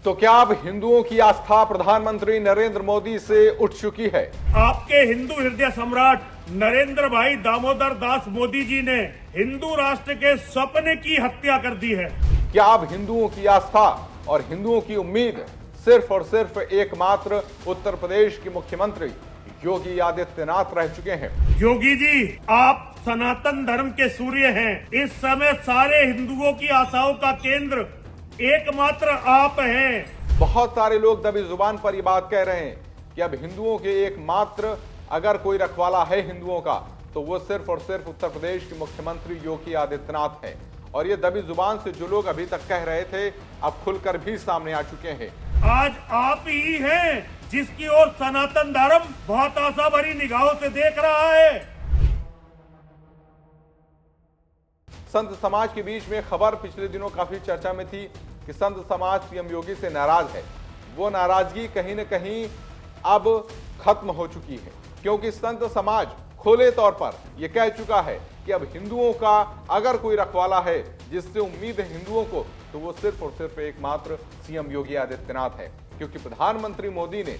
तो क्या अब हिंदुओं की आस्था प्रधानमंत्री नरेंद्र मोदी से उठ चुकी है? आपके हिंदू हृदय सम्राट नरेंद्र भाई दामोदर दास मोदी जी ने हिंदू राष्ट्र के सपने की हत्या कर दी है। क्या अब हिंदुओं की आस्था और हिंदुओं की उम्मीद सिर्फ और सिर्फ एकमात्र उत्तर प्रदेश के मुख्यमंत्री योगी आदित्यनाथ रह चुके हैं? योगी जी, आप सनातन धर्म के सूर्य हैं। इस समय सारे हिंदुओं की आशाओं का केंद्र एकमात्र आप हैं। बहुत सारे लोग दबी जुबान पर ये बात कह रहे हैं कि अब हिंदुओं के एकमात्र अगर कोई रखवाला है हिंदुओं का तो वो सिर्फ और सिर्फ उत्तर प्रदेश के मुख्यमंत्री योगी आदित्यनाथ है। और ये दबी जुबान से जो लोग अभी तक कह रहे थे अब खुलकर भी सामने आ चुके हैं। आज आप ही हैं जिसकी ओर सनातन धर्म बहुत आशा भरी निगाहों से देख रहा है। संत समाज के बीच में खबर पिछले दिनों काफी चर्चा में थी कि संत समाज सीएम योगी से नाराज है। वो नाराजगी कहीं न कहीं अब खत्म हो चुकी है, क्योंकि संत समाज खुले तौर पर यह कह चुका है कि अब हिंदुओं का अगर कोई रखवाला है जिससे उम्मीद है हिंदुओं को तो वो सिर्फ और सिर्फ एकमात्र सीएम योगी आदित्यनाथ है। क्योंकि प्रधानमंत्री मोदी ने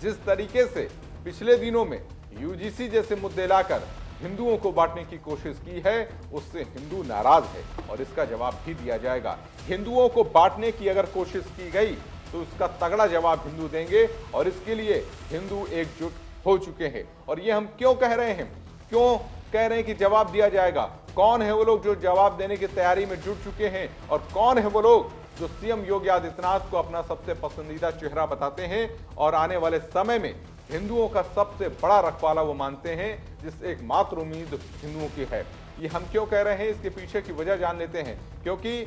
जिस तरीके से पिछले दिनों में यूजीसी जैसे मुद्दे लाकर हिंदुओं को बांटने की कोशिश की है उससे हिंदू नाराज है और इसका जवाब भी दिया जाएगा। हिंदुओं को बांटने की अगर कोशिश की गई तो उसका तगड़ा जवाब हिंदू देंगे और इसके लिए हिंदू एकजुट हो चुके हैं। और ये हम क्यों कह रहे हैं, क्यों कह रहे हैं कि जवाब दिया जाएगा? कौन है वो लोग जो जवाब देने की तैयारी में जुट चुके हैं और कौन है वो लोग जो सीएम योगी आदित्यनाथ को अपना सबसे पसंदीदा चेहरा बताते हैं और आने वाले समय में हिंदुओं का सबसे बड़ा रखवाला वो मानते हैं, जिस एकमात्र उम्मीद हिंदुओं की है। ये हम क्यों कह रहे हैं, इसके पीछे की वजह जान लेते हैं। क्योंकि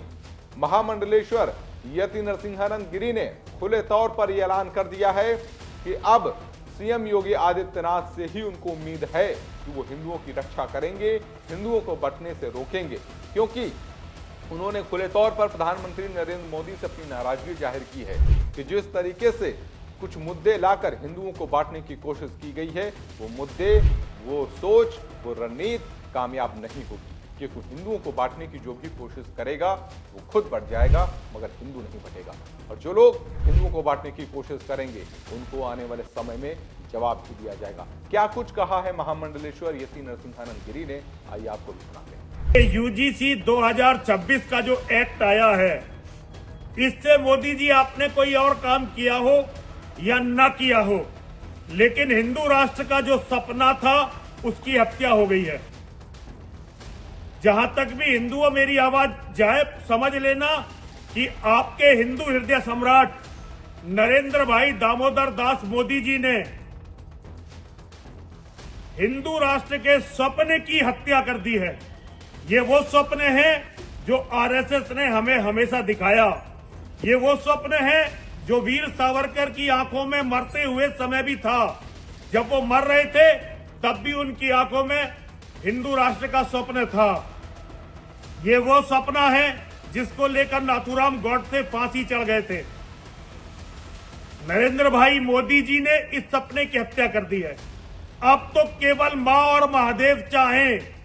महामंडलेश्वर यति नरसिंहानंद गिरी ने खुले तौर पर यह ऐलान कर दिया है कि अब सीएम योगी आदित्यनाथ से ही उनको उम्मीद है कि वो हिंदुओं की रक्षा करेंगे, हिंदुओं को बंटने से रोकेंगे। क्योंकि उन्होंने खुले तौर पर प्रधानमंत्री नरेंद्र मोदी से अपनी नाराजगी जाहिर की है कि जिस तरीके से कुछ मुद्दे लाकर हिंदुओं को बांटने की कोशिश की गई है वो मुद्दे, वो सोच, वो रणनीति कामयाब नहीं होगी। क्योंकि हिंदुओं को बांटने की जो भी कोशिश करेगा वो खुद बढ़ जाएगा मगर हिंदू नहीं बटेगा। और जो लोग हिंदुओं को बांटने की कोशिश करेंगे उनको आने वाले समय में जवाब भी दिया जाएगा। क्या कुछ कहा है महामंडलेश्वर यति नरसिंहानंद गिरी ने, आइए आपको भी सुनाते हैं। यूजीसी 2026 का जो एक्ट आया है, इससे मोदी जी आपने कोई और काम किया हो या न किया हो, लेकिन हिंदू राष्ट्र का जो सपना था उसकी हत्या हो गई है। जहां तक भी हिंदुओं मेरी आवाज जाए, समझ लेना कि आपके हिंदू हृदय सम्राट नरेंद्र भाई दामोदर दास मोदी जी ने हिंदू राष्ट्र के सपने की हत्या कर दी है। ये वो स्वप्न है जो आरएसएस ने हमें हमेशा दिखाया। ये वो स्वप्न है जो वीर सावरकर की आंखों में मरते हुए समय भी था। जब वो मर रहे थे तब भी उनकी आंखों में हिंदू राष्ट्र का स्वप्न था। ये वो सपना है जिसको लेकर नाथूराम गौडसे फांसी चढ़ गए थे। नरेंद्र भाई मोदी जी ने इस सपने की हत्या कर दी है। अब तो केवल मां और महादेव चाहें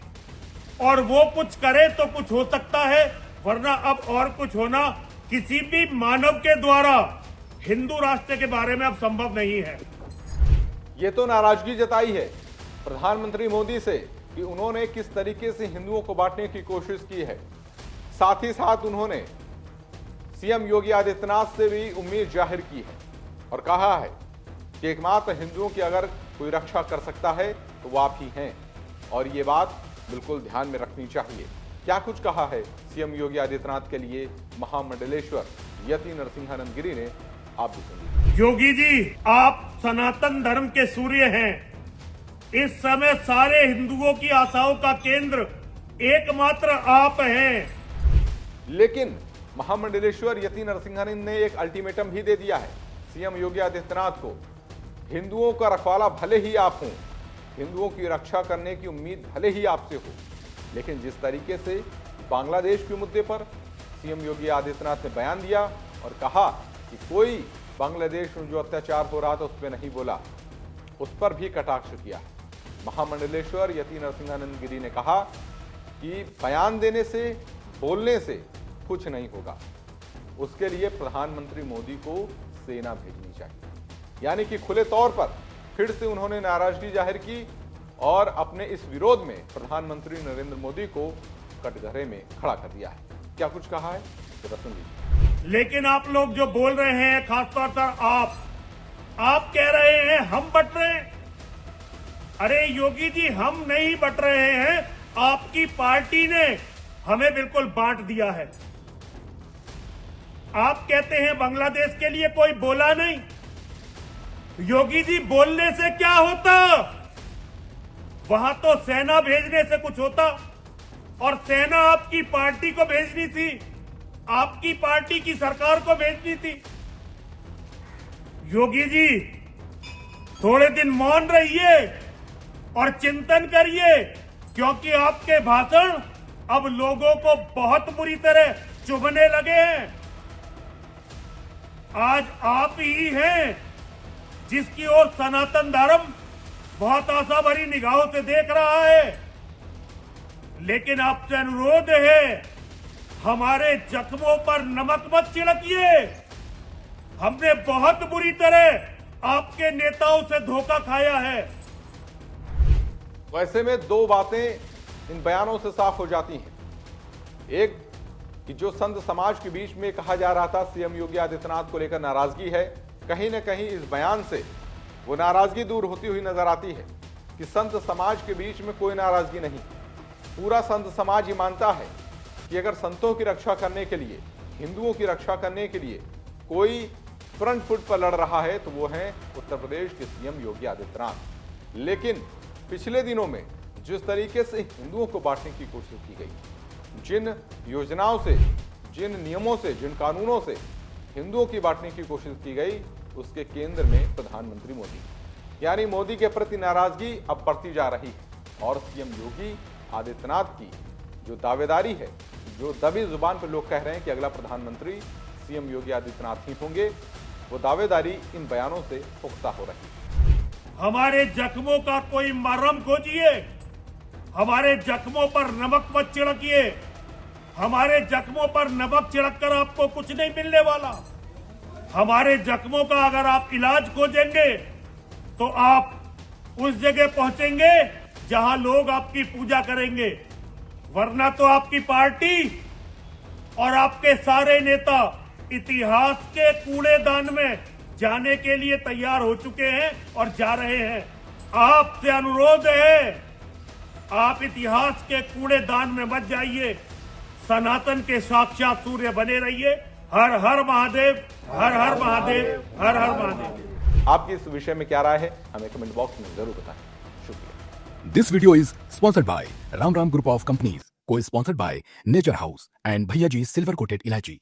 और वो कुछ करे तो कुछ हो सकता है, वरना अब और कुछ होना किसी भी मानव के द्वारा हिंदू राष्ट्र के बारे में अब संभव नहीं है। ये तो नाराजगी जताई है प्रधानमंत्री मोदी से कि उन्होंने किस तरीके से हिंदुओं को बांटने की कोशिश की है। साथ ही साथ उन्होंने सीएम योगी आदित्यनाथ से भी उम्मीद जाहिर की है और कहा है कि एकमात्र हिंदुओं की अगर कोई रक्षा कर सकता है तो वो आप ही हैं और ये बात बिल्कुल ध्यान में रखनी चाहिए। क्या कुछ कहा है सीएम योगी आदित्यनाथ के लिए महामंडलेश्वर यति नरसिंहानंद गिरी ने, आप भी सुनिए। योगी जी, आप सनातन धर्म के सूर्य हैं। इस समय सारे हिंदुओं की आशाओं का केंद्र एकमात्र आप हैं। लेकिन महामंडलेश्वर यति नरसिंहानंद ने एक अल्टीमेटम भी दे दिया है सीएम योगी आदित्यनाथ को। हिंदुओं का रखवाला भले ही आप हों, हिंदुओं की रक्षा करने की उम्मीद भले ही आपसे हो, लेकिन जिस तरीके से बांग्लादेश के मुद्दे पर सीएम योगी आदित्यनाथ ने बयान दिया और कहा कि कोई बांग्लादेश में जो अत्याचार हो रहा था उस पर नहीं बोला, उस पर भी कटाक्ष किया। महामंडलेश्वर यति नरसिंहानंद गिरी ने कहा कि बयान देने से, बोलने से कुछ नहीं होगा। उसके लिए प्रधानमंत्री मोदी को सेना भेजनी चाहिए। यानी कि खुले तौर पर फिर से उन्होंने नाराजगी जाहिर की और अपने इस विरोध में प्रधानमंत्री नरेंद्र मोदी को कटघरे में खड़ा कर दिया है। क्या कुछ कहा है जरा सुन लीजिए। लेकिन आप लोग जो बोल रहे हैं, खासतौर पर आप कह रहे हैं हम बट रहे हैं। अरे योगी जी, हम नहीं बट रहे हैं, आपकी पार्टी ने हमें बिल्कुल बांट दिया है। आप कहते हैं बांग्लादेश के लिए कोई बोला नहीं। योगी जी, बोलने से क्या होता? वहां तो सेना भेजने से कुछ होता, और सेना आपकी पार्टी को भेजनी थी, आपकी पार्टी की सरकार को भेजनी थी। योगी जी, थोड़े दिन मौन रहिए और चिंतन करिए, क्योंकि आपके भाषण अब लोगों को बहुत बुरी तरह चुभने लगे हैं। आज आप ही हैं जिसकी ओर सनातन धर्म बहुत आशा भरी निगाहों से देख रहा है। लेकिन आपसे अनुरोध है, हमारे जख्मों पर नमक मत छिड़किए। हमने बहुत बुरी तरह आपके नेताओं से धोखा खाया है। वैसे में दो बातें इन बयानों से साफ हो जाती हैं। एक कि जो संत समाज के बीच में कहा जा रहा था सीएम योगी आदित्यनाथ को लेकर नाराजगी है, कहीं न कहीं इस बयान से वो नाराजगी दूर होती हुई नजर आती है कि संत समाज के बीच में कोई नाराजगी नहीं। पूरा संत समाज ये मानता है कि अगर संतों की रक्षा करने के लिए, हिंदुओं की रक्षा करने के लिए कोई फ्रंट फुट पर लड़ रहा है तो वो है उत्तर प्रदेश के सीएम योगी आदित्यनाथ। लेकिन पिछले दिनों में जिस तरीके से हिंदुओं को बांटने की कोशिश की गई, जिन योजनाओं से, जिन नियमों से, जिन कानूनों से हिंदुओं की बांटने की कोशिश की गई, उसके केंद्र में प्रधानमंत्री मोदी, यानी मोदी के प्रति नाराजगी अब बढ़ती जा रही है। और सीएम योगी आदित्यनाथ की जो दावेदारी है, जो दबी जुबान पर लोग कह रहे हैं कि अगला प्रधानमंत्री सीएम योगी आदित्यनाथ ही होंगे, वो दावेदारी इन बयानों से पुख्ता हो रही है। हमारे जख्मों का कोई मरहम खोजिए, हमारे जख्मों पर नमक मत छिड़किए। हमारे जख्मों पर नमक छिड़ककर आपको कुछ नहीं मिलने वाला। हमारे जख्मों का अगर आप इलाज खोजेंगे तो आप उस जगह पहुंचेंगे जहां लोग आपकी पूजा करेंगे, वरना तो आपकी पार्टी और आपके सारे नेता इतिहास के कूड़ेदान में जाने के लिए तैयार हो चुके हैं और जा रहे हैं। आपसे अनुरोध है, आप इतिहास के कूड़ेदान में मत जाइए, सनातन के साक्षात सूर्य बने रहिए। हर हर महादेव, हर हर महादेव, हर हर महादेव। आपकी इस विषय में क्या राय है, हमें कमेंट बॉक्स में जरूर बताएं। शुक्रिया। This video is sponsored by Ram Group of Companies, co-sponsored by Nature House and Bhaiya Ji Silver Coated Ilaichi.